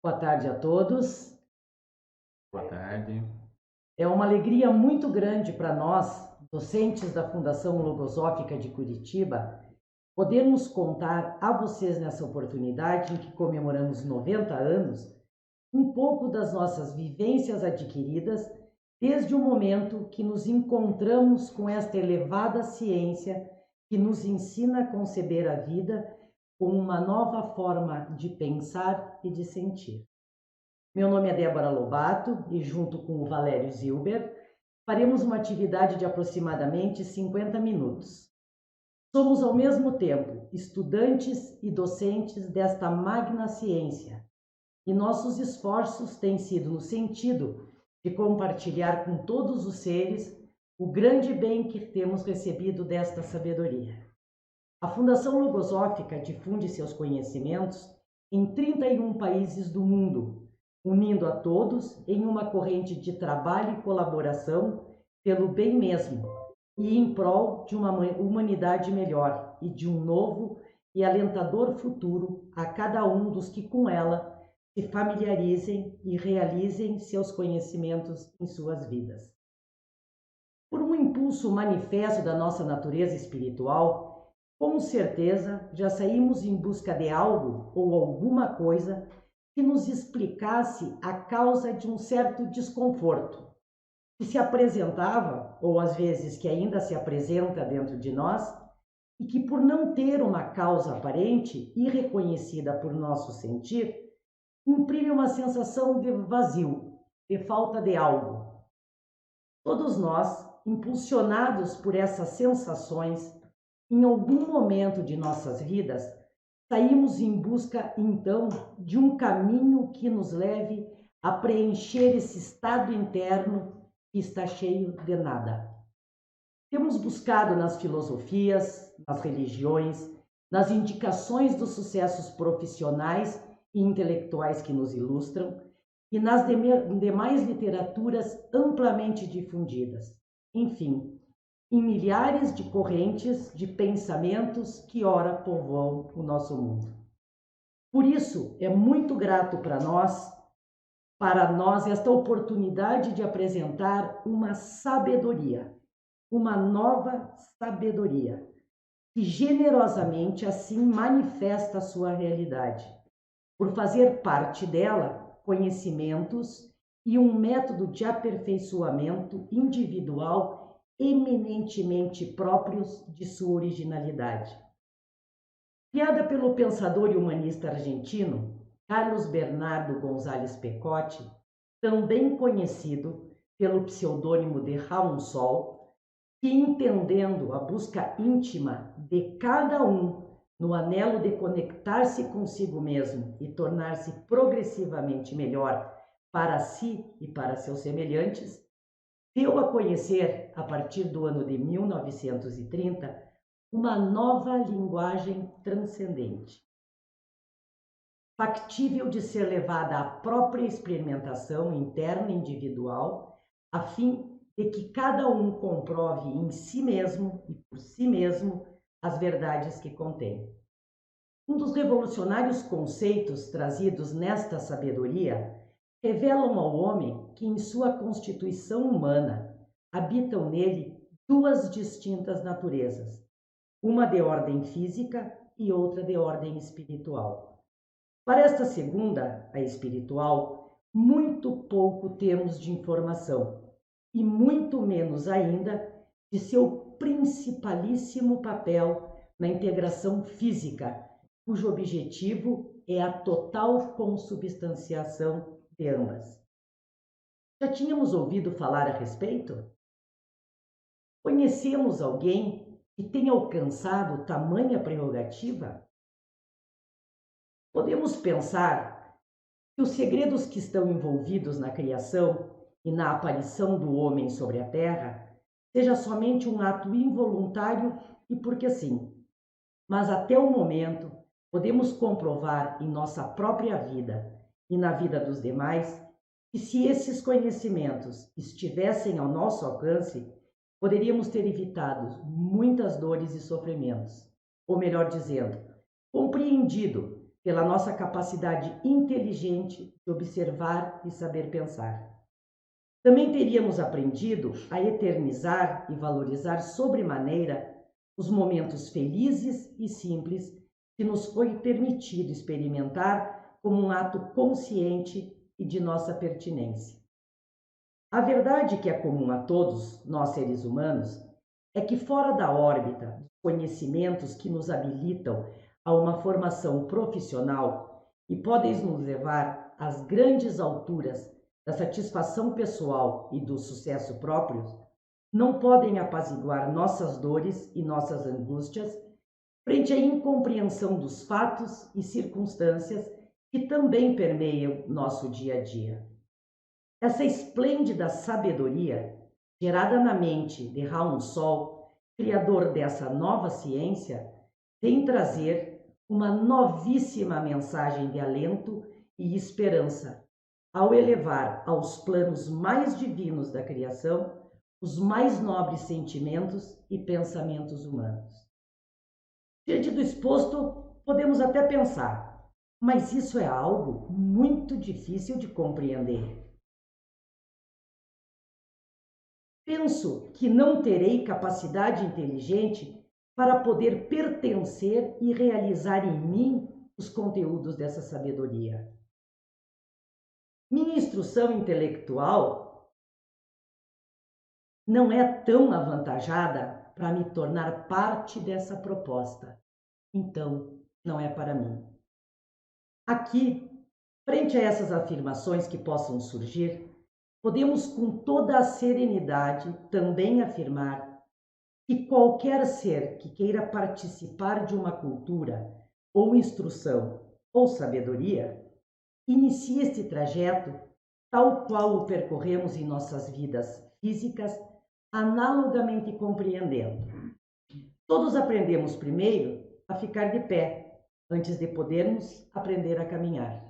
Boa tarde a todos. Boa tarde. É uma alegria muito grande para nós, docentes da Fundação Logosófica de Curitiba, podermos contar a vocês nessa oportunidade em que comemoramos 90 anos, um pouco das nossas vivências adquiridas desde o momento que nos encontramos com esta elevada ciência que nos ensina a conceber a vida como uma nova forma de pensar e de sentir. Meu nome é Débora Lobato e, junto com o Valério Zilber, faremos uma atividade de aproximadamente 50 minutos. Somos, ao mesmo tempo, estudantes e docentes desta magna ciência, e nossos esforços têm sido no sentido de compartilhar com todos os seres o grande bem que temos recebido desta sabedoria. A Fundação Logosófica difunde seus conhecimentos em 31 países do mundo, unindo a todos em uma corrente de trabalho e colaboração pelo bem mesmo e em prol de uma humanidade melhor e de um novo e alentador futuro a cada um dos que com ela se familiarizem e realizem seus conhecimentos em suas vidas. Por um impulso manifesto da nossa natureza espiritual, com certeza já saímos em busca de algo ou alguma coisa que nos explicasse a causa de um certo desconforto que se apresentava, ou às vezes que ainda se apresenta dentro de nós, e que por não ter uma causa aparente e reconhecida por nosso sentir, imprime uma sensação de vazio, de falta de algo. Todos nós, impulsionados por essas sensações, em algum momento de nossas vidas, saímos em busca, então, de um caminho que nos leve a preencher esse estado interno que está cheio de nada. Temos buscado nas filosofias, nas religiões, nas indicações dos sucessos profissionais e intelectuais que nos ilustram e nas demais literaturas amplamente difundidas. Enfim, em milhares de correntes de pensamentos que ora povoam o nosso mundo. Por isso, é muito grato para nós esta oportunidade de apresentar uma sabedoria, uma nova sabedoria, que generosamente assim manifesta a sua realidade, por fazer parte dela conhecimentos e um método de aperfeiçoamento individual eminentemente próprios de sua originalidade. Criada pelo pensador e humanista argentino Carlos Bernardo González Pecotti, também conhecido pelo pseudônimo de Raul Sol, que, entendendo a busca íntima de cada um no anelo de conectar-se consigo mesmo e tornar-se progressivamente melhor para si e para seus semelhantes, deu a conhecer, a partir do ano de 1930, uma nova linguagem transcendente, factível de ser levada à própria experimentação interna e individual, a fim de que cada um comprove em si mesmo e por si mesmo as verdades que contém. Um dos revolucionários conceitos trazidos nesta sabedoria revelam ao homem que em sua constituição humana habitam nele duas distintas naturezas, uma de ordem física e outra de ordem espiritual. Para esta segunda, a espiritual, muito pouco temos de informação, e muito menos ainda de seu principalíssimo papel na integração física, cujo objetivo é a total consubstanciação de ambas. Já tínhamos ouvido falar a respeito? Conhecemos alguém que tenha alcançado tamanha prerrogativa? Podemos pensar que os segredos que estão envolvidos na criação e na aparição do homem sobre a Terra seja somente um ato involuntário e porque sim. Mas até o momento podemos comprovar em nossa própria vida e na vida dos demais que se esses conhecimentos estivessem ao nosso alcance, poderíamos ter evitado muitas dores e sofrimentos, ou melhor dizendo, compreendido pela nossa capacidade inteligente de observar e saber pensar. Também teríamos aprendido a eternizar e valorizar sobremaneira os momentos felizes e simples que nos foi permitido experimentar como um ato consciente e de nossa pertinência. A verdade que é comum a todos nós seres humanos é que fora da órbita dos conhecimentos que nos habilitam a uma formação profissional e podem nos levar às grandes alturas da satisfação pessoal e do sucesso próprios, não podem apaziguar nossas dores e nossas angústias frente à incompreensão dos fatos e circunstâncias que também permeiam nosso dia a dia. Essa esplêndida sabedoria, gerada na mente de Raul Sol, criador dessa nova ciência, vem trazer uma novíssima mensagem de alento e esperança, ao elevar aos planos mais divinos da criação os mais nobres sentimentos e pensamentos humanos. Diante do exposto, podemos até pensar, mas isso é algo muito difícil de compreender. Penso que não terei capacidade inteligente para poder pertencer e realizar em mim os conteúdos dessa sabedoria. Minha instrução intelectual não é tão avantajada para me tornar parte dessa proposta. Então, não é para mim. Aqui, frente a essas afirmações que possam surgir, podemos com toda a serenidade também afirmar que qualquer ser que queira participar de uma cultura, ou instrução, ou sabedoria, inicie este trajeto tal qual o percorremos em nossas vidas físicas, analogamente compreendendo. Todos aprendemos primeiro a ficar de pé, antes de podermos aprender a caminhar.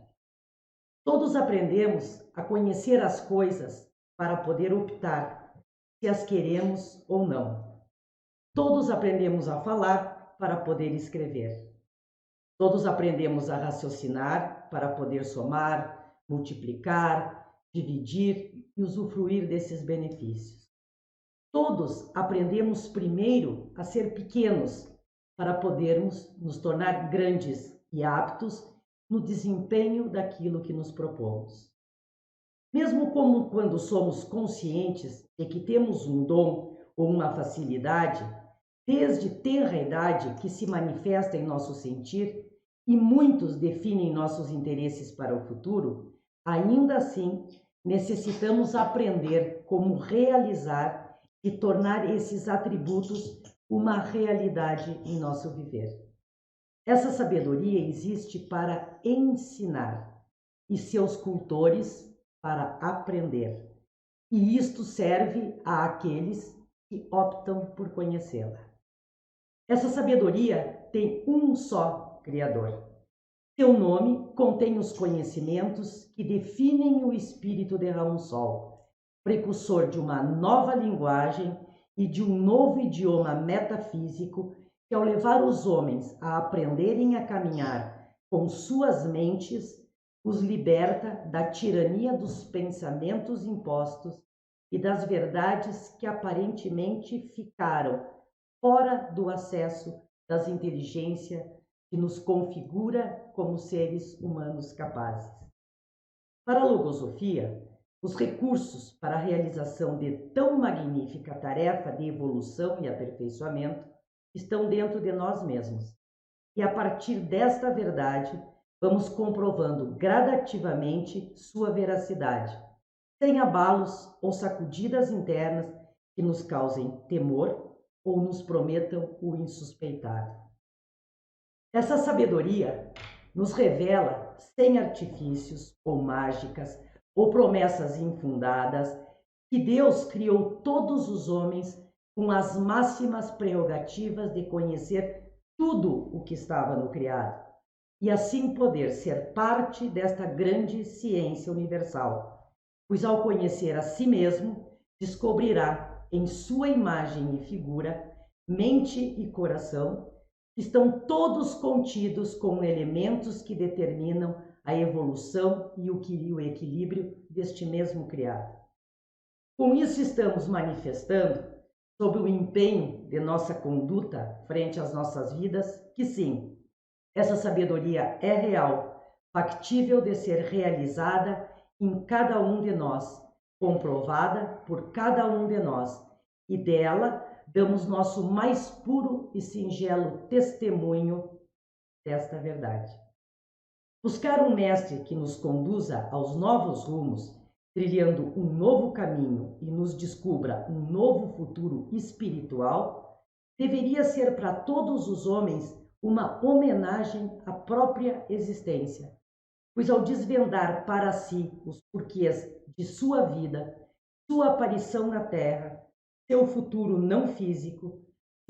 Todos aprendemos a conhecer as coisas para poder optar se as queremos ou não. Todos aprendemos a falar para poder escrever. Todos aprendemos a raciocinar para poder somar, multiplicar, dividir e usufruir desses benefícios. Todos aprendemos primeiro a ser pequenos para podermos nos tornar grandes e aptos no desempenho daquilo que nos propomos. Mesmo como quando somos conscientes de que temos um dom ou uma facilidade, desde tenra idade que se manifesta em nosso sentir e muitos definem nossos interesses para o futuro, ainda assim necessitamos aprender como realizar e tornar esses atributos uma realidade em nosso viver. Essa sabedoria existe para ensinar e seus cultores para aprender. E isto serve àqueles que optam por conhecê-la. Essa sabedoria tem um só Criador. Seu nome contém os conhecimentos que definem o espírito de Raul Sol, precursor de uma nova linguagem e de um novo idioma metafísico que, ao levar os homens a aprenderem a caminhar com suas mentes, os liberta da tirania dos pensamentos impostos e das verdades que aparentemente ficaram fora do acesso das inteligências que nos configura como seres humanos capazes. Para a logosofia, os recursos para a realização de tão magnífica tarefa de evolução e aperfeiçoamento estão dentro de nós mesmos. E a partir desta verdade, vamos comprovando gradativamente sua veracidade, sem abalos ou sacudidas internas que nos causem temor ou nos prometam o insuspeitado. Essa sabedoria nos revela, sem artifícios ou mágicas ou promessas infundadas, que Deus criou todos os homens com as máximas prerrogativas de conhecer tudo o que estava no criado, e assim poder ser parte desta grande ciência universal, pois ao conhecer a si mesmo, descobrirá em sua imagem e figura, mente e coração, estão todos contidos com elementos que determinam a evolução e o equilíbrio deste mesmo criado. Com isso, estamos manifestando, sob o empenho de nossa conduta frente às nossas vidas, que sim, essa sabedoria é real, factível de ser realizada em cada um de nós, comprovada por cada um de nós, e dela damos nosso mais puro e singelo testemunho desta verdade. Buscar um mestre que nos conduza aos novos rumos, trilhando um novo caminho e nos descubra um novo futuro espiritual, deveria ser para todos os homens uma homenagem à própria existência, pois ao desvendar para si os porquês de sua vida, sua aparição na Terra, seu futuro não físico,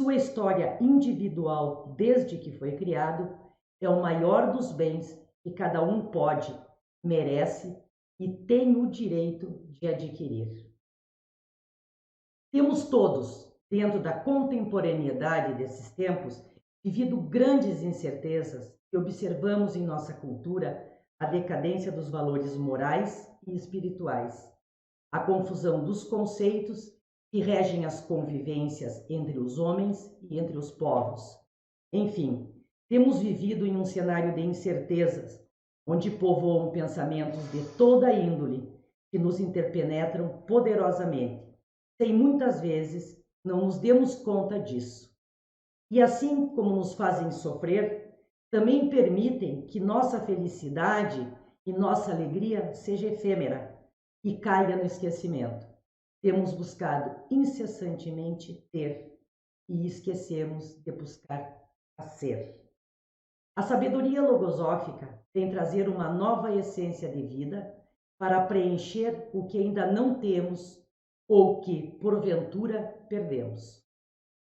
sua história individual desde que foi criado, é o maior dos bens que cada um pode, merece e tem o direito de adquirir. Temos todos, dentro da contemporaneidade desses tempos, vivido grandes incertezas e observamos em nossa cultura a decadência dos valores morais e espirituais, a confusão dos conceitos que regem as convivências entre os homens e entre os povos. Enfim, temos vivido em um cenário de incertezas, onde povoam pensamentos de toda índole que nos interpenetram poderosamente, sem muitas vezes não nos demos conta disso. E assim como nos fazem sofrer, também permitem que nossa felicidade e nossa alegria seja efêmera e caia no esquecimento. Temos buscado incessantemente ter e esquecemos de buscar a ser. A sabedoria logosófica vem trazer uma nova essência de vida para preencher o que ainda não temos ou que, porventura, perdemos.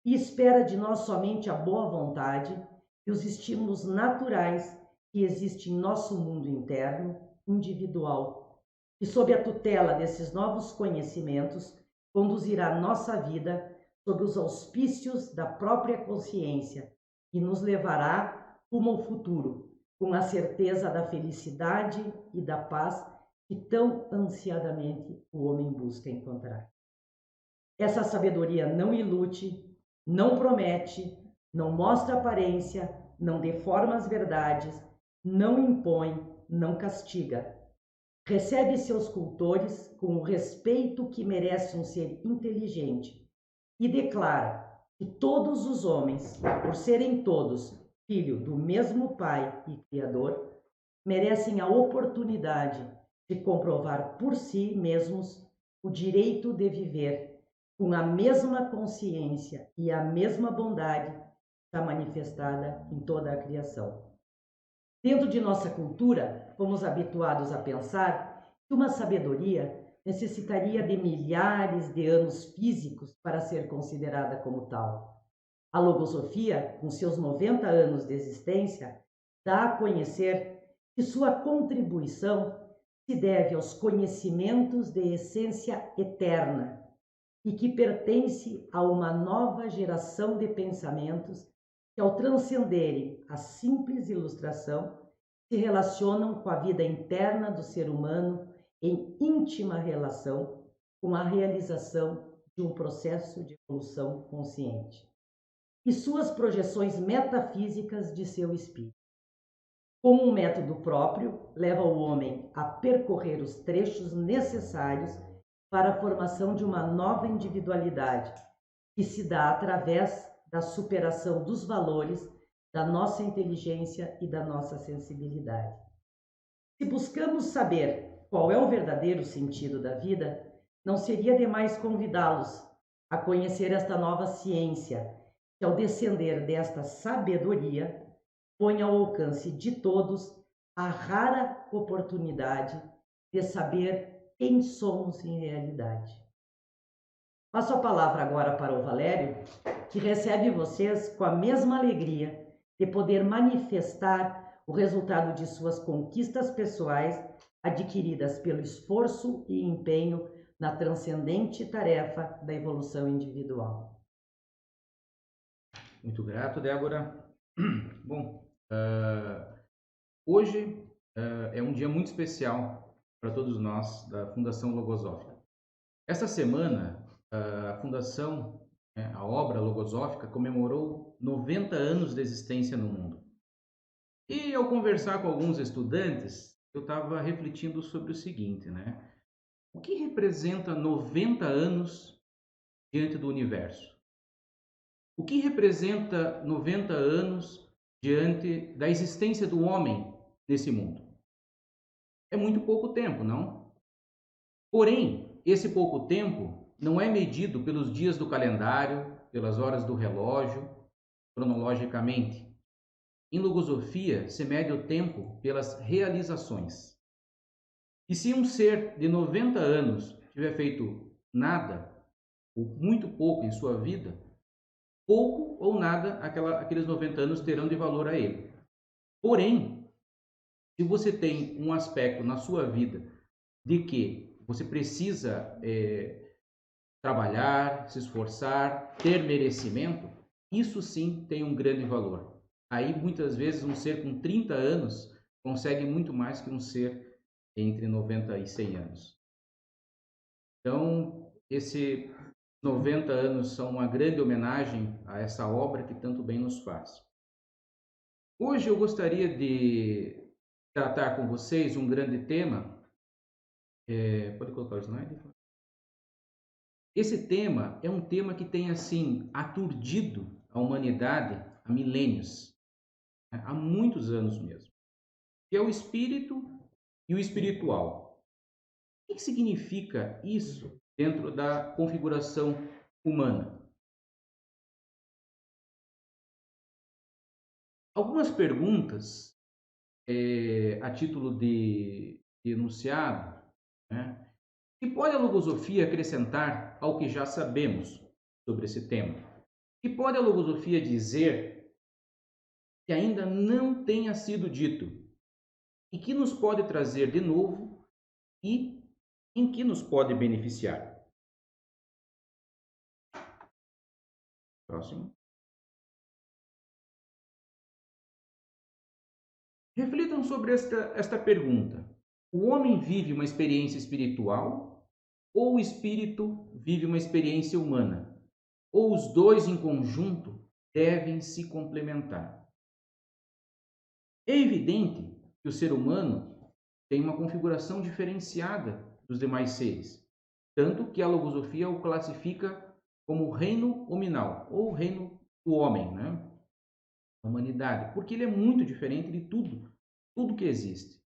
E espera de nós somente a boa vontade e os estímulos naturais que existem em nosso mundo interno, individual, e sob a tutela desses novos conhecimentos, conduzirá nossa vida sob os auspícios da própria consciência e nos levará rumo ao futuro, com a certeza da felicidade e da paz que tão ansiadamente o homem busca encontrar. Essa sabedoria não ilude, não promete, não mostra aparência, não deforma as verdades, não impõe, não castiga. Recebe seus cultores com o respeito que merece um ser inteligente e declara que todos os homens, por serem todos filho do mesmo Pai e Criador, merecem a oportunidade de comprovar por si mesmos o direito de viver com a mesma consciência e a mesma bondade está manifestada em toda a criação. Dentro de nossa cultura, fomos habituados a pensar que uma sabedoria necessitaria de milhares de anos físicos para ser considerada como tal. A logosofia, com seus 90 anos de existência, dá a conhecer que sua contribuição se deve aos conhecimentos de essência eterna e que pertence a uma nova geração de pensamentos que, ao transcenderem a simples ilustração, se relacionam com a vida interna do ser humano em íntima relação com a realização de um processo de evolução consciente e suas projeções metafísicas de seu espírito. Com um método próprio, leva o homem a percorrer os trechos necessários para a formação de uma nova individualidade, que se dá através da superação dos valores da nossa inteligência e da nossa sensibilidade. Se buscamos saber qual é o verdadeiro sentido da vida, não seria demais convidá-los a conhecer esta nova ciência, que ao descender desta sabedoria, põe ao alcance de todos a rara oportunidade de saber quem somos em realidade. Passo a palavra agora para o Valério, que recebe vocês com a mesma alegria de poder manifestar o resultado de suas conquistas pessoais adquiridas pelo esforço e empenho na transcendente tarefa da evolução individual. Muito grato, Débora. Bom, hoje é um dia muito especial para todos nós da Fundação Logosófica. Essa semana, a Fundação, a obra Logosófica, comemorou 90 anos de existência no mundo. E ao conversar com alguns estudantes, eu estava refletindo sobre o seguinte, né? O que representa 90 anos diante do universo? O que representa 90 anos diante da existência do homem nesse mundo? É muito pouco tempo, não? Porém, esse pouco tempo não é medido pelos dias do calendário, pelas horas do relógio, cronologicamente. Em logosofia, se mede o tempo pelas realizações. E se um ser de 90 anos tiver feito nada, ou muito pouco em sua vida, pouco ou nada aqueles 90 anos terão de valor a ele. Porém, se você tem um aspecto na sua vida de que você precisa trabalhar, se esforçar, ter merecimento, isso sim tem um grande valor. Aí, muitas vezes, um ser com 30 anos consegue muito mais que um ser entre 90 e 100 anos. Então, esse 90 anos são uma grande homenagem a essa obra que tanto bem nos faz. Hoje eu gostaria de tratar com vocês um grande tema. Pode colocar o slide? Esse tema é um tema que tem assim aturdido a humanidade há milênios, né? Há muitos anos mesmo, que é o espírito e o espiritual. O que significa isso dentro da configuração humana? Algumas perguntas a título de enunciado, né? Que pode a logosofia acrescentar ao que já sabemos sobre esse tema? Que pode a logosofia dizer que ainda não tenha sido dito e que nos pode trazer de novo e em que nos pode beneficiar? Próximo. Reflitam sobre esta pergunta. O homem vive uma experiência espiritual ou o espírito vive uma experiência humana? Ou os dois em conjunto devem se complementar? É evidente que o ser humano tem uma configuração diferenciada dos demais seres, tanto que a logosofia o classifica como reino hominal, ou reino do homem, né? A humanidade, porque ele é muito diferente de tudo que existe.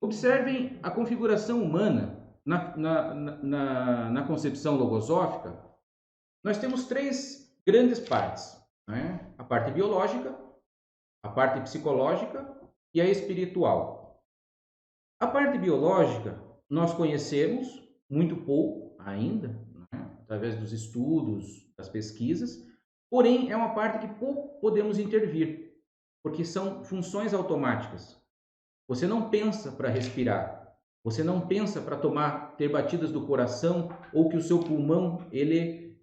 Observem a configuração humana na concepção logosófica. Nós temos três grandes partes, né? A parte biológica, a parte psicológica e a espiritual. A parte biológica nós conhecemos muito pouco ainda, né? Através dos estudos, das pesquisas, porém é uma parte que pouco podemos intervir, porque são funções automáticas. Você não pensa para respirar, você não pensa para ter batidas do coração ou que o seu pulmão ele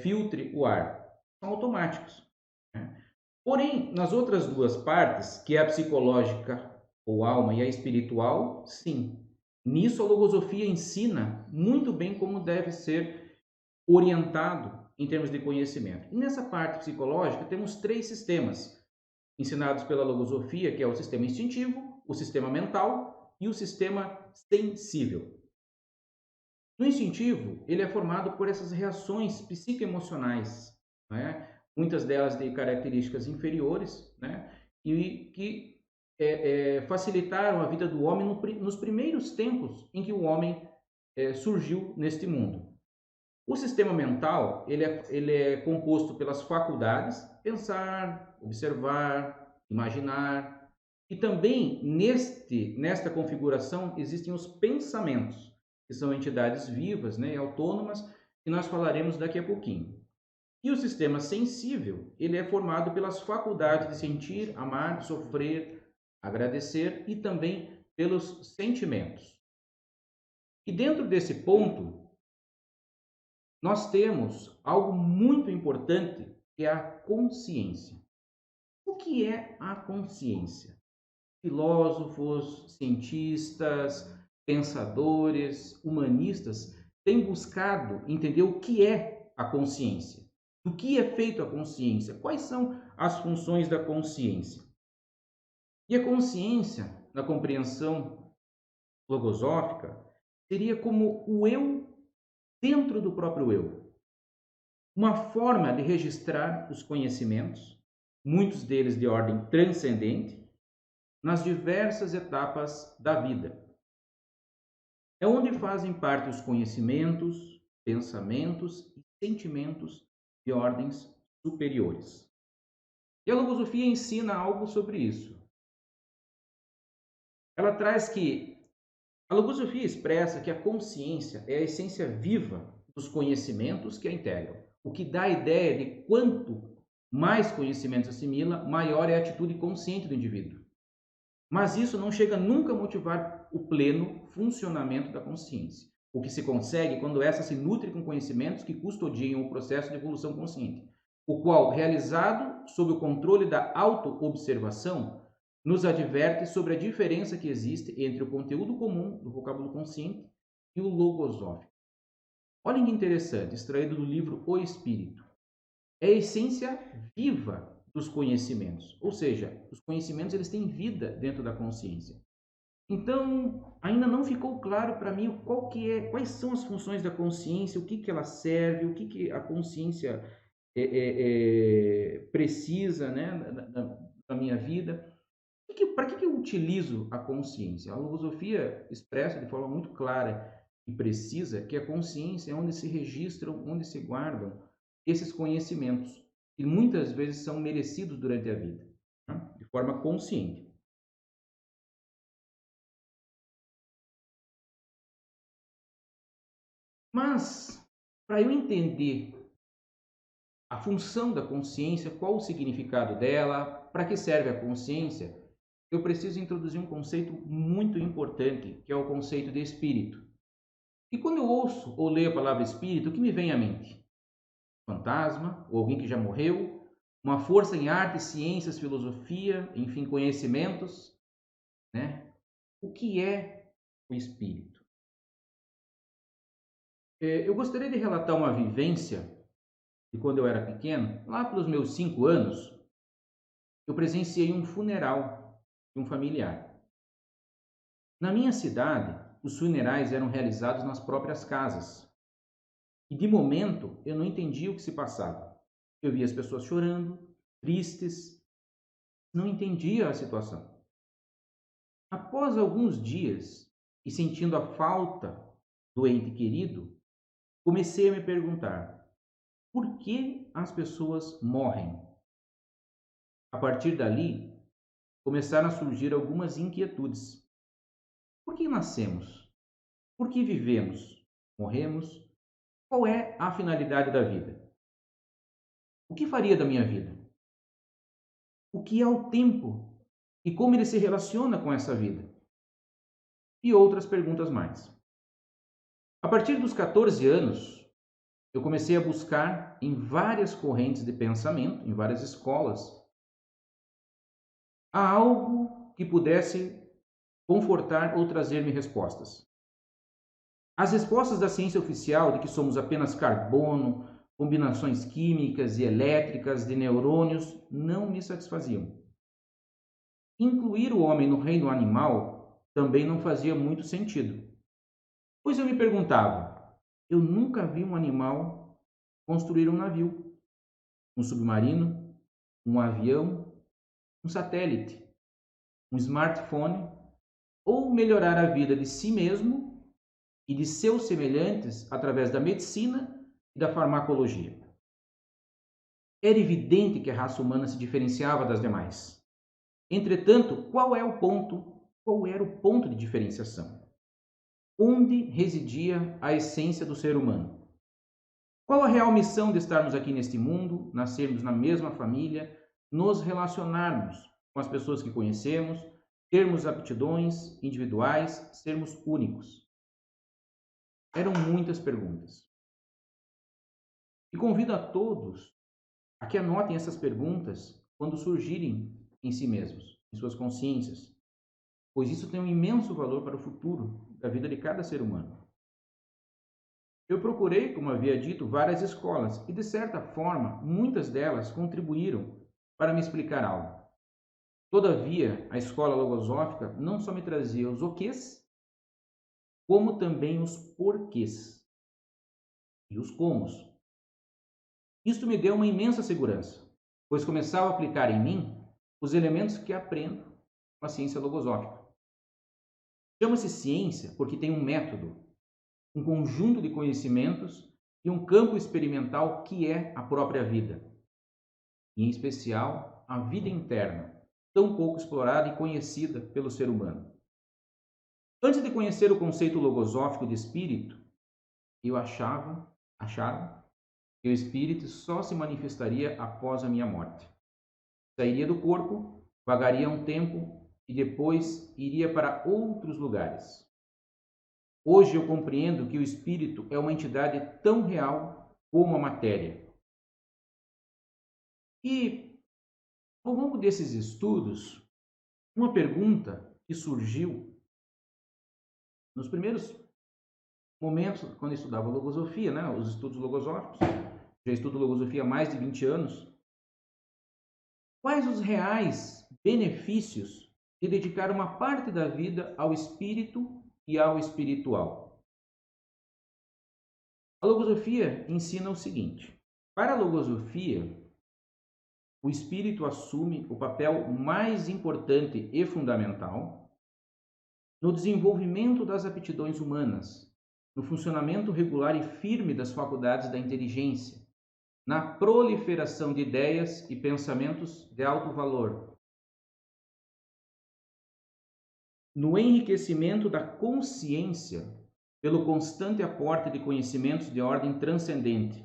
filtre o ar. São automáticos, né? Porém, nas outras duas partes, que é a psicológica ou alma e a espiritual, sim. Nisso a logosofia ensina muito bem como deve ser orientado em termos de conhecimento. E nessa parte psicológica temos três sistemas ensinados pela logosofia, que é o sistema instintivo, o sistema mental e o sistema sensível. No instintivo, ele é formado por essas reações psicoemocionais, né? Muitas delas de características inferiores, né? E que facilitaram a vida do homem nos primeiros tempos em que o homem surgiu neste mundo. O sistema mental ele é composto pelas faculdades, pensar, observar, imaginar, e também nesta configuração existem os pensamentos, que são entidades vivas, né, autônomas, que nós falaremos daqui a pouquinho. E o sistema sensível, ele é formado pelas faculdades de sentir, amar, sofrer, agradecer e também pelos sentimentos. E dentro desse ponto, nós temos algo muito importante, que é a consciência. O que é a consciência? Filósofos, cientistas, pensadores, humanistas têm buscado entender o que é a consciência. Do que é feito a consciência? Quais são as funções da consciência? E a consciência, na compreensão logosófica, seria como o eu dentro do próprio eu. Uma forma de registrar os conhecimentos, muitos deles de ordem transcendente, nas diversas etapas da vida. É onde fazem parte os conhecimentos, pensamentos e sentimentos de ordens superiores. E a logosofia ensina algo sobre isso. Ela traz que a logosofia expressa que a consciência é a essência viva dos conhecimentos que a integram, o que dá a ideia de quanto mais conhecimento assimila, maior é a atitude consciente do indivíduo. Mas isso não chega nunca a motivar o pleno funcionamento da consciência, o que se consegue quando essa se nutre com conhecimentos que custodiam o processo de evolução consciente, o qual, realizado sob o controle da auto-observação, nos adverte sobre a diferença que existe entre o conteúdo comum do vocábulo consciente e o logosófico. Olhem que interessante, extraído do livro O Espírito. É a essência viva dos conhecimentos, ou seja, os conhecimentos eles têm vida dentro da consciência. Então, ainda não ficou claro para mim quais são as funções da consciência, o que ela serve, o que a consciência precisa, né, da minha vida. Para que eu utilizo a consciência? A logosofia expressa de forma muito clara e precisa que a consciência é onde se registram, onde se guardam esses conhecimentos, que muitas vezes são merecidos durante a vida, né, de forma consciente. Mas, para eu entender a função da consciência, qual o significado dela, para que serve a consciência, eu preciso introduzir um conceito muito importante, que é o conceito de espírito. E quando eu ouço ou leio a palavra espírito, o que me vem à mente? Fantasma, ou alguém que já morreu, uma força em artes, ciências, filosofia, enfim, conhecimentos, né? O que é o espírito? Eu gostaria de relatar uma vivência de quando eu era pequeno, lá pelos meus 5 anos, eu presenciei um funeral de um familiar. Na minha cidade, os funerais eram realizados nas próprias casas. E de momento eu não entendia o que se passava. Eu via as pessoas chorando, tristes, não entendia a situação. Após alguns dias e sentindo a falta do ente querido, comecei a me perguntar: por que as pessoas morrem? A partir dali, começaram a surgir algumas inquietudes. Por que nascemos? Por que vivemos? Morremos? Qual é a finalidade da vida? O que faria da minha vida? O que é o tempo? E como ele se relaciona com essa vida? E outras perguntas mais. A partir dos 14 anos, eu comecei a buscar em várias correntes de pensamento, em várias escolas, algo que pudesse confortar ou trazer-me respostas. As respostas da ciência oficial de que somos apenas carbono, combinações químicas e elétricas de neurônios não me satisfaziam. Incluir o homem no reino animal também não fazia muito sentido, pois eu me perguntava: eu nunca vi um animal construir um navio, um submarino, um avião, um satélite, um smartphone ou melhorar a vida de si mesmo e de seus semelhantes através da medicina e da farmacologia. Era evidente que a raça humana se diferenciava das demais. Entretanto, qual era o ponto de diferenciação? Onde residia a essência do ser humano? Qual a real missão de estarmos aqui neste mundo, nascermos na mesma família, nos relacionarmos com as pessoas que conhecemos, termos aptidões individuais, sermos únicos? Eram muitas perguntas. E convido a todos a que anotem essas perguntas quando surgirem em si mesmos, em suas consciências, pois isso tem um imenso valor para o futuro da vida de cada ser humano. Eu procurei, como havia dito, várias escolas e, de certa forma, muitas delas contribuíram para me explicar algo. Todavia, a escola logosófica não só me trazia os oquês, como também os porquês e os comos. Isto me deu uma imensa segurança, pois começava a aplicar em mim os elementos que aprendo com a ciência logosófica. Chama-se ciência porque tem um método, um conjunto de conhecimentos e um campo experimental que é a própria vida, e em especial a vida interna, tão pouco explorada e conhecida pelo ser humano. Antes de conhecer o conceito logosófico de espírito, eu achava que o espírito só se manifestaria após a minha morte. Sairia do corpo, vagaria um tempo e depois iria para outros lugares. Hoje eu compreendo que o espírito é uma entidade tão real como a matéria. E, ao longo desses estudos, uma pergunta que surgiu nos primeiros momentos, quando eu estudava logosofia, os estudos logosóficos, já estudo logosofia há mais de 20 anos, quais os reais benefícios de dedicar uma parte da vida ao espírito e ao espiritual? A logosofia ensina o seguinte: para a logosofia, o espírito assume o papel mais importante e fundamental no desenvolvimento das aptidões humanas, no funcionamento regular e firme das faculdades da inteligência, na proliferação de ideias e pensamentos de alto valor, no enriquecimento da consciência pelo constante aporte de conhecimentos de ordem transcendente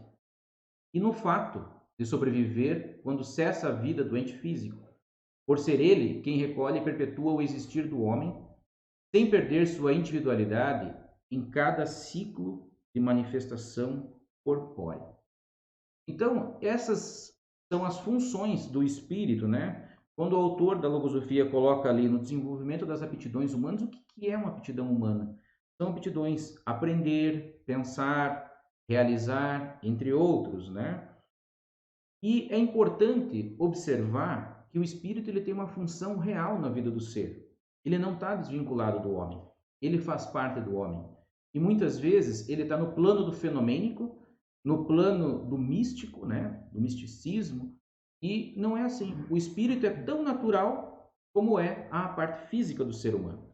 e no fato de sobreviver quando cessa a vida do ente físico, por ser ele quem recolhe e perpetua o existir do homem, sem perder sua individualidade em cada ciclo de manifestação corpórea. Então, essas são as funções do espírito, Quando o autor da logosofia coloca ali no desenvolvimento das aptidões humanas, o que é uma aptidão humana? São aptidões aprender, pensar, realizar, entre outros, E é importante observar que o espírito ele tem uma função real na vida do ser. Ele não está desvinculado do homem. Ele faz parte do homem. E muitas vezes ele está no plano do fenomênico, no plano do místico, do misticismo, e não é assim. O espírito é tão natural como é a parte física do ser humano.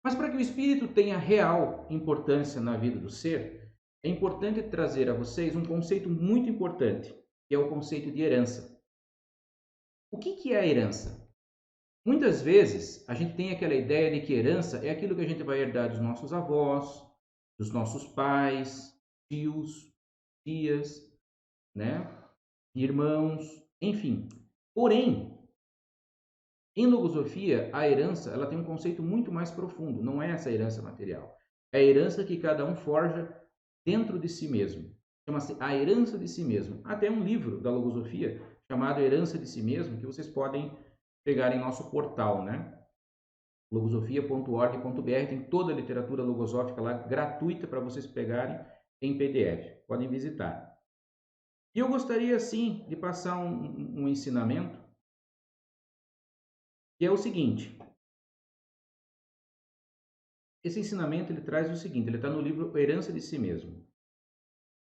Mas para que o espírito tenha real importância na vida do ser, é importante trazer a vocês um conceito muito importante, que é o conceito de herança. O que é a herança? Muitas vezes a gente tem aquela ideia de que herança é aquilo que a gente vai herdar dos nossos avós, dos nossos pais, tios, tias, irmãos, enfim. Porém, em logosofia, a herança ela tem um conceito muito mais profundo. Não é essa herança material. É a herança que cada um forja dentro de si mesmo. Chama-se A Herança de Si Mesmo. Até um livro da logosofia chamado Herança de Si Mesmo, que vocês podem pegar em nosso portal, logosofia.org.br, tem toda a literatura logosófica lá gratuita para vocês pegarem em PDF. Podem visitar. E eu gostaria, sim, de passar um ensinamento, que é o seguinte. Esse ensinamento ele traz o seguinte, ele está no livro Herança de Si Mesmo.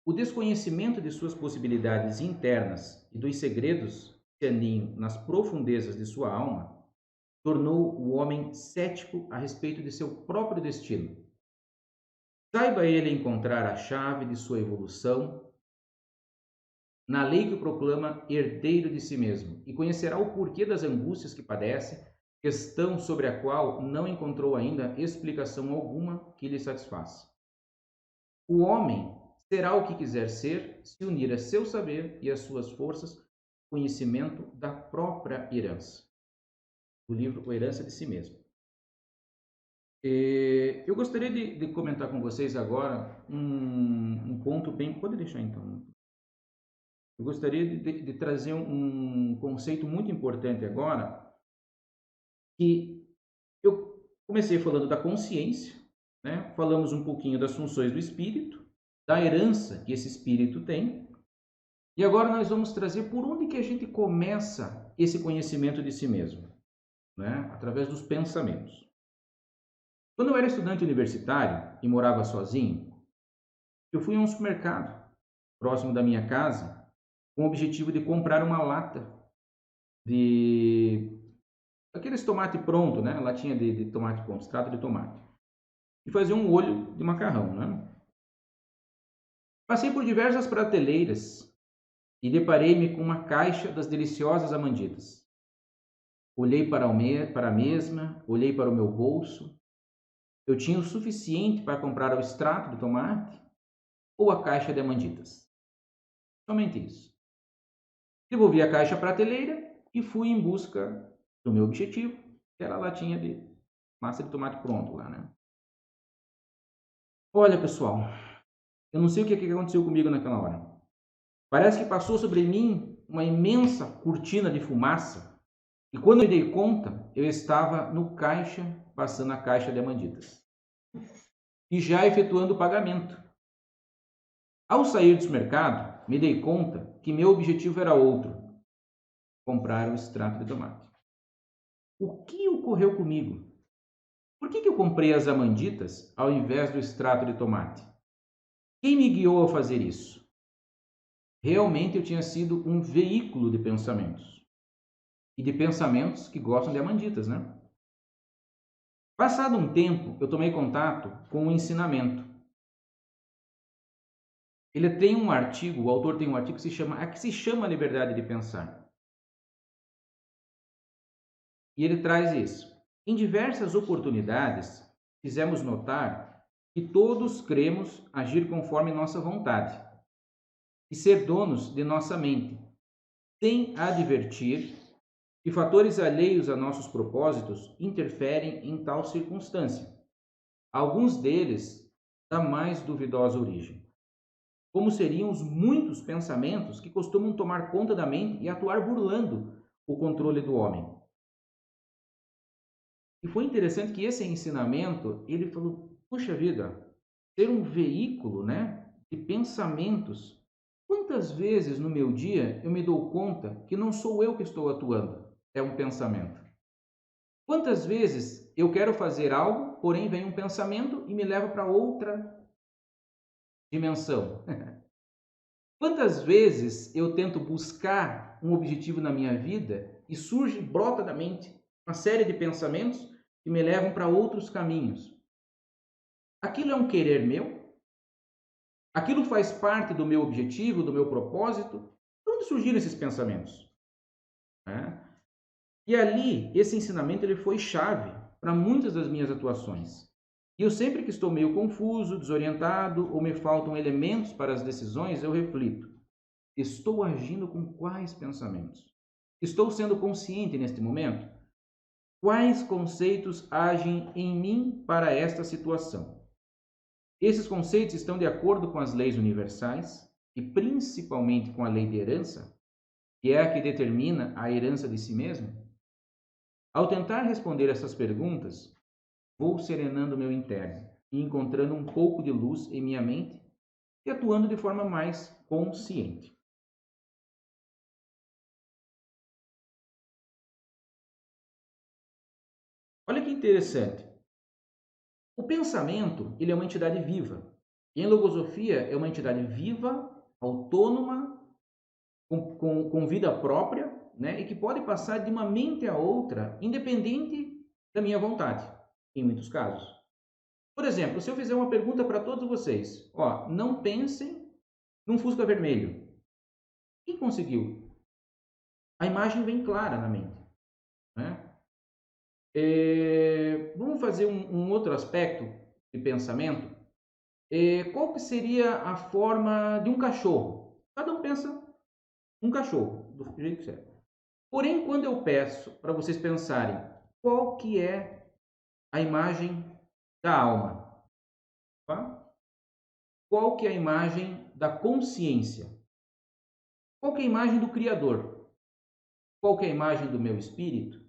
O desconhecimento de suas possibilidades internas e dos segredos que aninham nas profundezas de sua alma tornou o homem cético a respeito de seu próprio destino. Saiba ele encontrar a chave de sua evolução na lei que o proclama herdeiro de si mesmo e conhecerá o porquê das angústias que padece, questão sobre a qual não encontrou ainda explicação alguma que lhe satisfaça. O homem será o que quiser ser, se unir a seu saber e às suas forças, conhecimento da própria herança. Do livro O Herança de Si Mesmo. Eu gostaria de comentar com vocês agora um ponto bem... Pode deixar então. Eu gostaria de trazer um conceito muito importante agora, que eu comecei falando da consciência, né? Falamos um pouquinho das funções do espírito, da herança que esse espírito tem, e agora nós vamos trazer por onde que a gente começa esse conhecimento de si mesmo, né? Através dos pensamentos. Quando eu era estudante universitário e morava sozinho, eu fui a um supermercado próximo da minha casa com o objetivo de comprar uma lata de aqueles tomate pronto, né? Latinha de tomate pronto, extrato de tomate. E fazer um molho de macarrão, né? Passei por diversas prateleiras e deparei-me com uma caixa das deliciosas amanditas. Olhei para a mesma, olhei para o meu bolso. Eu tinha o suficiente para comprar o extrato de tomate ou a caixa de amanditas. Somente isso. Devolvi a caixa à prateleira e fui em busca do meu objetivo, que era a latinha de massa de tomate pronto lá, né? Olha, pessoal, eu não sei o que aconteceu comigo naquela hora. Parece que passou sobre mim uma imensa cortina de fumaça e quando eu me dei conta, eu estava no caixa, passando a caixa de amanditas e já efetuando o pagamento. Ao sair do supermercado, me dei conta que meu objetivo era outro: comprar o extrato de tomate. O que ocorreu comigo? Por que eu comprei as amanditas ao invés do extrato de tomate? Quem me guiou a fazer isso? Realmente eu tinha sido um veículo de pensamentos. E de pensamentos que gostam de amanditas, né? Passado um tempo, eu tomei contato com o ensinamento. Ele tem um artigo, o autor tem um artigo que se chama Liberdade de Pensar. E ele traz isso. Em diversas oportunidades, fizemos notar que todos cremos agir conforme nossa vontade e ser donos de nossa mente, sem advertir que fatores alheios a nossos propósitos interferem em tal circunstância. Alguns deles da mais duvidosa origem. Como seriam os muitos pensamentos que costumam tomar conta da mente e atuar burlando o controle do homem. E foi interessante que esse ensinamento, ele falou, puxa vida, ser um veículo, né, de pensamentos. Quantas vezes no meu dia eu me dou conta que não sou eu que estou atuando, é um pensamento. Quantas vezes eu quero fazer algo, porém vem um pensamento e me leva para outra dimensão. Quantas vezes eu tento buscar um objetivo na minha vida e surge, brota da mente uma série de pensamentos que me levam para outros caminhos. Aquilo é um querer meu? Aquilo faz parte do meu objetivo, do meu propósito? De onde surgiram esses pensamentos? E ali, esse ensinamento ele foi chave para muitas das minhas atuações. E eu sempre que estou meio confuso, desorientado ou me faltam elementos para as decisões, eu reflito. Estou agindo com quais pensamentos? Estou sendo consciente neste momento? Quais conceitos agem em mim para esta situação? Esses conceitos estão de acordo com as leis universais e principalmente com a lei de herança, que é a que determina a herança de si mesmo? Ao tentar responder essas perguntas, vou serenando meu interno e encontrando um pouco de luz em minha mente e atuando de forma mais consciente. Olha que interessante. O pensamento, ele é uma entidade viva. E em logosofia é uma entidade viva, autônoma, com vida própria, né? E que pode passar de uma mente a outra, independente da minha vontade, em muitos casos. Por exemplo, se eu fizer uma pergunta para todos vocês, ó, não pensem num Fusca vermelho. Quem conseguiu? A imagem vem clara na mente, né? Vamos fazer um outro aspecto de pensamento. Qual que seria a forma de um cachorro? Cada um pensa um cachorro, do jeito que é. Porém, quando eu peço para vocês pensarem qual que é a imagem da alma? Tá? Qual que é a imagem da consciência? Qual que é a imagem do Criador? Qual que é a imagem do meu espírito?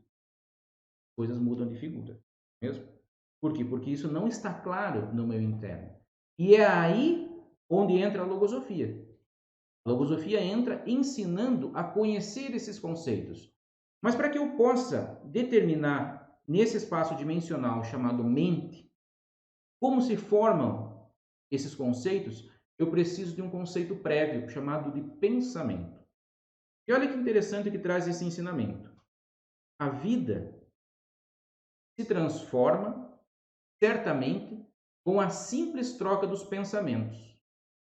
Coisas mudam de figura, mesmo? Por quê? Porque isso não está claro no meu interno. E é aí onde entra a logosofia. A logosofia entra ensinando a conhecer esses conceitos. Mas para que eu possa determinar nesse espaço dimensional chamado mente, como se formam esses conceitos, eu preciso de um conceito prévio chamado de pensamento. E olha que interessante que traz esse ensinamento. A vida se transforma certamente com a simples troca dos pensamentos,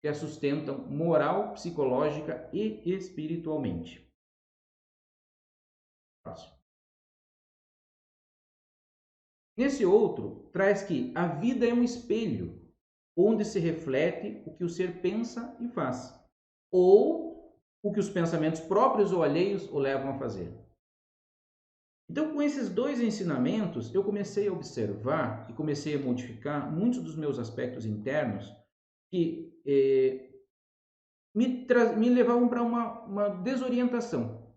que a sustentam moral, psicológica e espiritualmente. Próximo. Nesse outro, traz que a vida é um espelho, onde se reflete o que o ser pensa e faz, ou o que os pensamentos próprios ou alheios o levam a fazer. Então, com esses dois ensinamentos, eu comecei a observar e comecei a modificar muitos dos meus aspectos internos que me levavam para uma desorientação.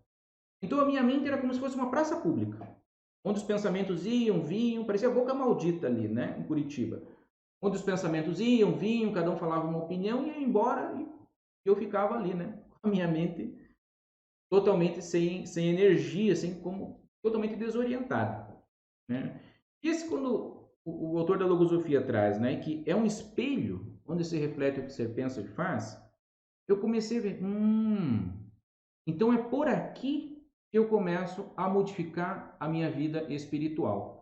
Então, a minha mente era como se fosse uma praça pública, onde os pensamentos iam, vinham, parecia a boca maldita ali, né, em Curitiba. Onde os pensamentos iam, vinham, cada um falava uma opinião e ia embora, e eu ficava ali, né, com a minha mente totalmente sem energia, totalmente desorientada, né. Isso quando o autor da logosofia traz, né, que é um espelho onde se reflete o que você pensa e faz, eu comecei a ver, então é por aqui que eu começo a modificar a minha vida espiritual.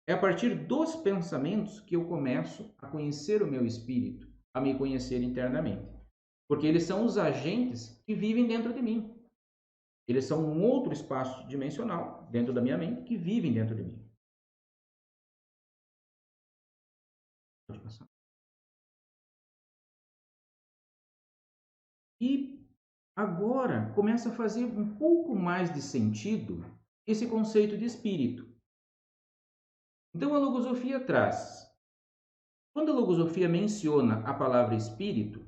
É a partir dos pensamentos que eu começo a conhecer o meu espírito, a me conhecer internamente. Porque eles são os agentes que vivem dentro de mim. Eles são um outro espaço dimensional dentro da minha mente que vivem dentro de mim. Pode passar. E agora começa a fazer um pouco mais de sentido esse conceito de espírito. Então a logosofia traz. Quando a logosofia menciona a palavra espírito,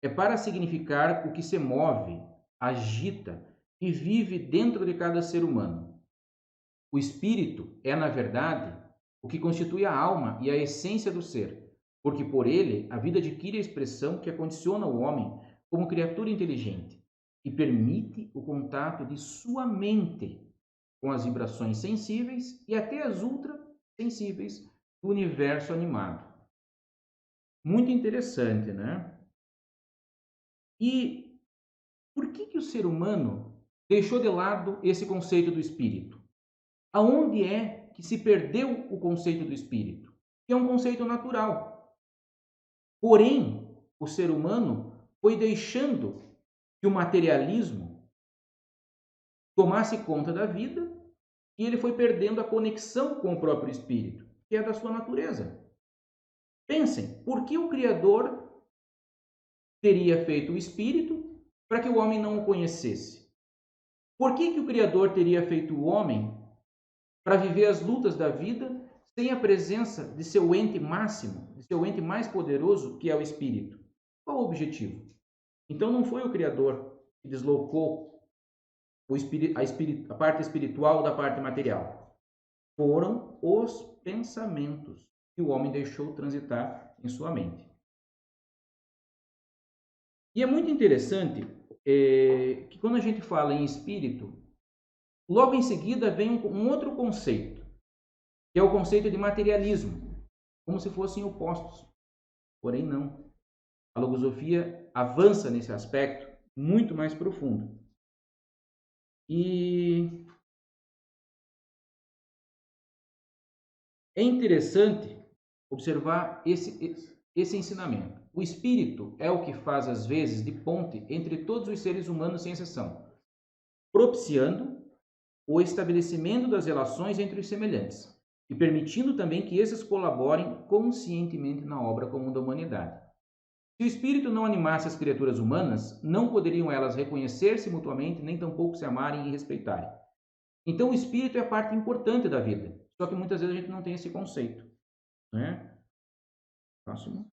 é para significar o que se move, agita e vive dentro de cada ser humano. O espírito é, na verdade, o que constitui a alma e a essência do ser, porque por ele a vida adquire a expressão que acondiciona o homem como criatura inteligente e permite o contato de sua mente com as vibrações sensíveis e até as ultrassensíveis do universo animado. Muito interessante, né? E por que o ser humano deixou de lado esse conceito do espírito? Aonde é que se perdeu o conceito do espírito? Que é um conceito natural. Porém, o ser humano foi deixando que o materialismo tomasse conta da vida e ele foi perdendo a conexão com o próprio espírito, que é da sua natureza. Pensem, por que o Criador teria feito o espírito para que o homem não o conhecesse? Por que o Criador teria feito o homem para viver as lutas da vida sem a presença de seu ente máximo, de seu ente mais poderoso, que é o espírito? Qual o objetivo? Então não foi o Criador que deslocou a parte espiritual da parte material. Foram os pensamentos que o homem deixou transitar em sua mente. E é muito interessante que quando a gente fala em espírito, logo em seguida vem um outro conceito, que é o conceito de materialismo, como se fossem opostos. Porém, não. A logosofia avança nesse aspecto muito mais profundo. E é interessante observar esse ensinamento. O espírito é o que faz, às vezes, de ponte entre todos os seres humanos, sem exceção, propiciando o estabelecimento das relações entre os semelhantes e permitindo também que esses colaborem conscientemente na obra comum da humanidade. Se o espírito não animasse as criaturas humanas, não poderiam elas reconhecer-se mutuamente, nem tampouco se amarem e respeitarem. Então o espírito é parte importante da vida, só que muitas vezes a gente não tem esse conceito, né? Próximo.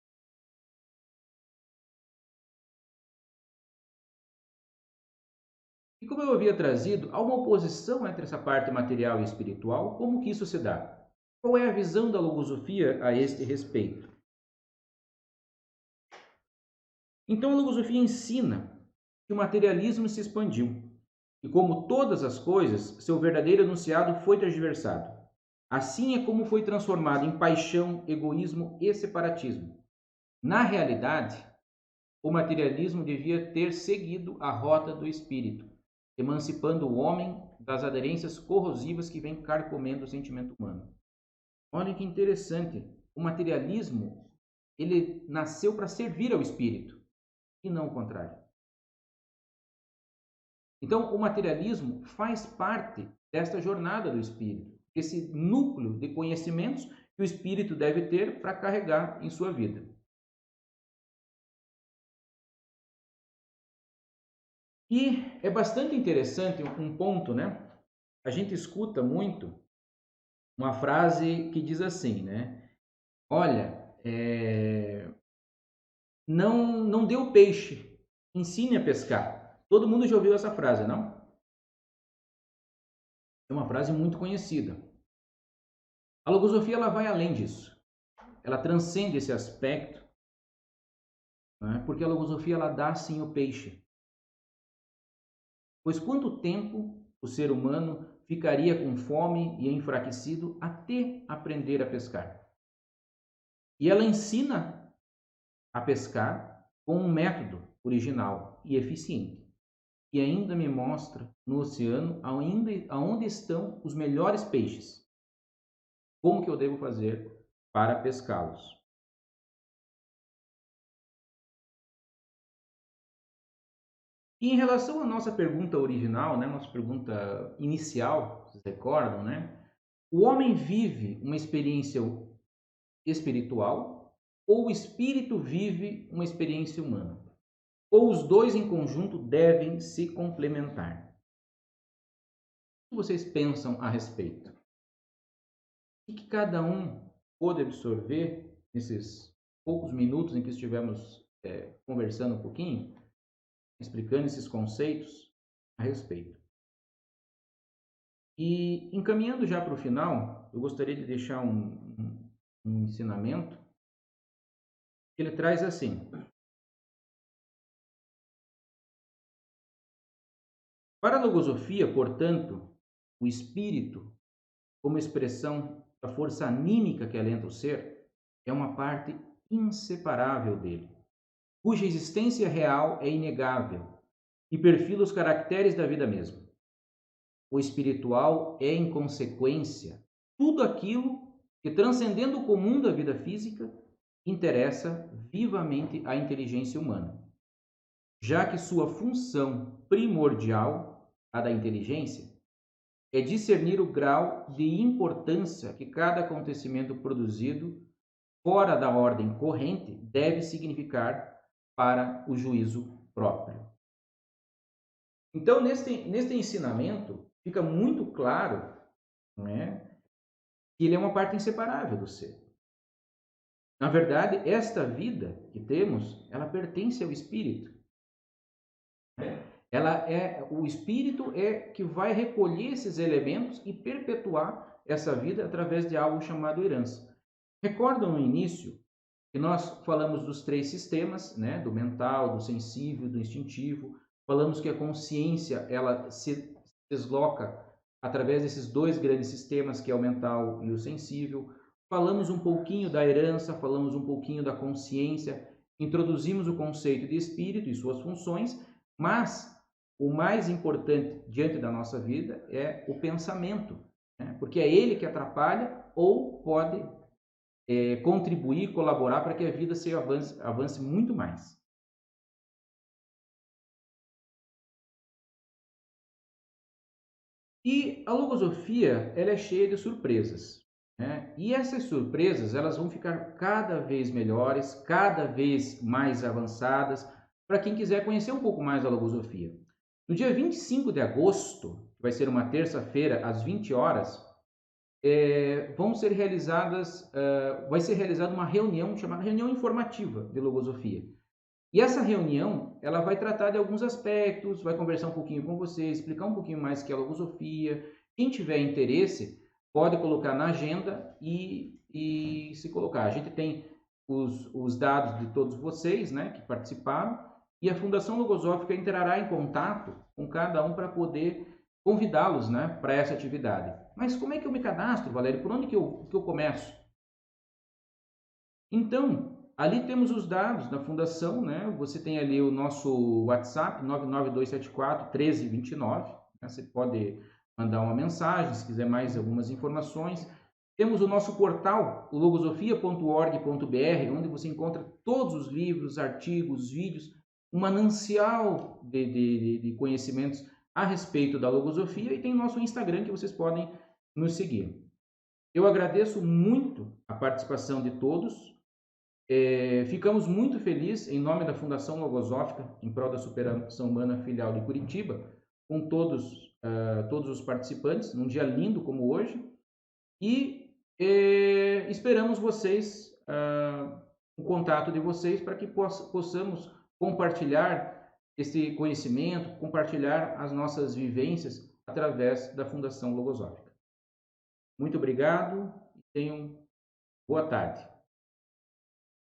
E como eu havia trazido, há uma oposição entre essa parte material e espiritual. Como que isso se dá? Qual é a visão da logosofia a este respeito? Então, a logosofia ensina que o materialismo se expandiu e, como todas as coisas, seu verdadeiro enunciado foi tergiversado. Assim é como foi transformado em paixão, egoísmo e separatismo. Na realidade, o materialismo devia ter seguido a rota do espírito, emancipando o homem das aderências corrosivas que vêm carcomendo o sentimento humano. Olhem que interessante, o materialismo ele nasceu para servir ao espírito e não o contrário. Então, o materialismo faz parte desta jornada do espírito, esse núcleo de conhecimentos que o espírito deve ter para carregar em sua vida. E é bastante interessante um ponto, né? A gente escuta muito uma frase que diz assim, né? Olha, não dê o peixe, ensine a pescar. Todo mundo já ouviu essa frase, não? É uma frase muito conhecida. A logosofia ela vai além disso. Ela transcende esse aspecto, né? Porque a logosofia ela dá sim o peixe. Pois quanto tempo o ser humano ficaria com fome e enfraquecido até aprender a pescar? E ela ensina a pescar com um método original e eficiente. E ainda me mostra no oceano aonde estão os melhores peixes. Como que eu devo fazer para pescá-los? E em relação à nossa pergunta original, né, nossa pergunta inicial, vocês recordam, né? O homem vive uma experiência espiritual ou o espírito vive uma experiência humana? Ou os dois em conjunto devem se complementar? O que vocês pensam a respeito? O que cada um pôde absorver nesses poucos minutos em que estivemos conversando um pouquinho, explicando esses conceitos a respeito? E encaminhando já para o final, eu gostaria de deixar um ensinamento que ele traz assim. Para a logosofia, portanto, o espírito, como expressão da força anímica que alenta o ser, é uma parte inseparável dele, cuja existência real é inegável e perfila os caracteres da vida mesma. O espiritual é, em consequência, tudo aquilo que, transcendendo o comum da vida física, interessa vivamente à inteligência humana, já que sua função primordial, a da inteligência, é discernir o grau de importância que cada acontecimento produzido fora da ordem corrente deve significar para o juízo próprio. Então, neste ensinamento, fica muito claro, né, que ele é uma parte inseparável do ser. Na verdade, esta vida que temos, ela pertence ao espírito. O espírito é que vai recolher esses elementos e perpetuar essa vida através de algo chamado herança. Recordam no início que nós falamos dos três sistemas, né, do mental, do sensível, do instintivo. Falamos que a consciência ela se desloca através desses dois grandes sistemas, que é o mental e o sensível. Falamos um pouquinho da herança, falamos um pouquinho da consciência, introduzimos o conceito de espírito e suas funções, mas o mais importante diante da nossa vida é o pensamento, né? Porque é ele que atrapalha ou pode contribuir, colaborar para que a vida se avance muito mais. E a logosofia ela é cheia de surpresas, né? E essas surpresas elas vão ficar cada vez melhores, cada vez mais avançadas, para quem quiser conhecer um pouco mais da logosofia. No dia 25 de agosto, que vai ser uma terça-feira, às 20 horas, vão ser realizadas, vai ser realizada uma reunião chamada reunião informativa de logosofia. E essa reunião, ela vai tratar de alguns aspectos, vai conversar um pouquinho com você, explicar um pouquinho mais o que é a logosofia. Quem tiver interesse, pode colocar na agenda e se colocar. A gente tem os dados de todos vocês, né, que participaram, e a Fundação Logosófica entrará em contato com cada um para poder convidá-los, né, para essa atividade. Mas como é que eu me cadastro, Valério? Por onde que eu começo? Então, ali temos os dados da fundação, né? Você tem ali o nosso WhatsApp, 99274-1329. Né? Você pode mandar uma mensagem, se quiser mais algumas informações. Temos o nosso portal, logosofia.org.br, onde você encontra todos os livros, artigos, vídeos, um manancial de conhecimentos a respeito da logosofia, e tem o nosso Instagram que vocês podem nos seguir. Eu agradeço muito a participação de todos. Ficamos muito felizes, em nome da Fundação Logosófica, em prol da Superação Humana Filial de Curitiba, com todos os participantes, num dia lindo como hoje, e esperamos vocês, o contato de vocês, para que possamos compartilhar esse conhecimento, compartilhar as nossas vivências através da Fundação Logosófica. Muito obrigado e tenham boa tarde.